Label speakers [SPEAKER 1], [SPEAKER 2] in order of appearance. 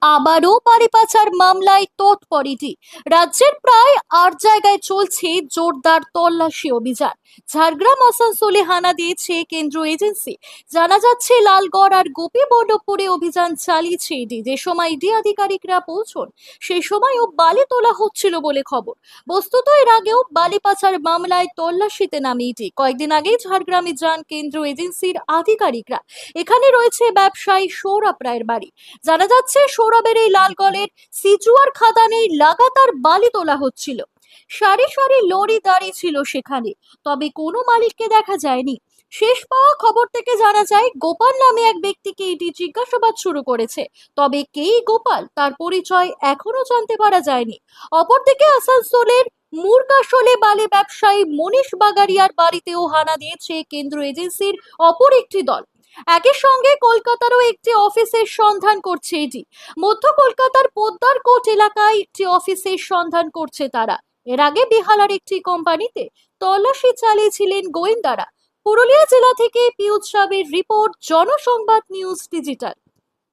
[SPEAKER 1] আবারও বালি পাচার মামলায় তৎপর ইডি। রাজ্যের প্রায় 8 জায়গায় চলছে জোরদার তল্লাশি অভিযান। ঝাড়গ্রাম আসানসোলে হানা দিয়েছে কেন্দ্রীয় এজেন্সি। জানা যাচ্ছে লালগড় আর গোপীবল্লভপুরে অভিযান চালিয়েছে ইডি। যে সময় ইডি আধিকারিকরা পৌঁছন সেই সময়ও বালি তোলা হচ্ছিল বলে খবর। বস্তুত এর আগেও বালি পাচার মামলায় তল্লাশিতে নামে ইডি। কয়েকদিন আগেই ঝাড়গ্রামে যান কেন্দ্রীয় এজেন্সির আধিকারিকরা। এখানে রয়েছে ব্যবসায়ী সৌরভ রায়ের বাড়ি। জানা যাচ্ছে সৌরভের এই লালগড়ের সিচুয়ার খাদানে লাগাতার বালি তোলা হচ্ছিল। সারি সারি লরি দাঁড়িয়ে ছিল সেখানে, তবে কোনো মালিককে দেখা যায়নি। শেষ পাওয়া খবর থেকে জানা যায় গোপাল নামে এক ব্যক্তিকে ইডি জিজ্ঞাসাবাদ শুরু করেছে। তবে কে গোপাল তার পরিচয় এখনো জানতে পারা যায়নি। অপরদিকে আসানসোলের মুরকাশলে বালি ব্যবসায়ী মনীষ বাগারিয়ার বাড়িতেও হানা দিয়েছে কেন্দ্রীয় এজেন্সির অপর একটি দল। একই সঙ্গে কলকাতারও একটি অফিসের সন্ধান করছে এটি। মধ্য কলকাতার পোদ্দার কোট এলাকায় একটি অফিসের সন্ধান করছে তারা। এর আগে বেহালার একটি কোম্পানিতে তল্লাশি চালিয়েছিলেন গোয়েন্দারা। পুরুলিয়া জেলা থেকে পিউষ সাবের রিপোর্ট, জনসংবাদ নিউজ ডিজিটাল।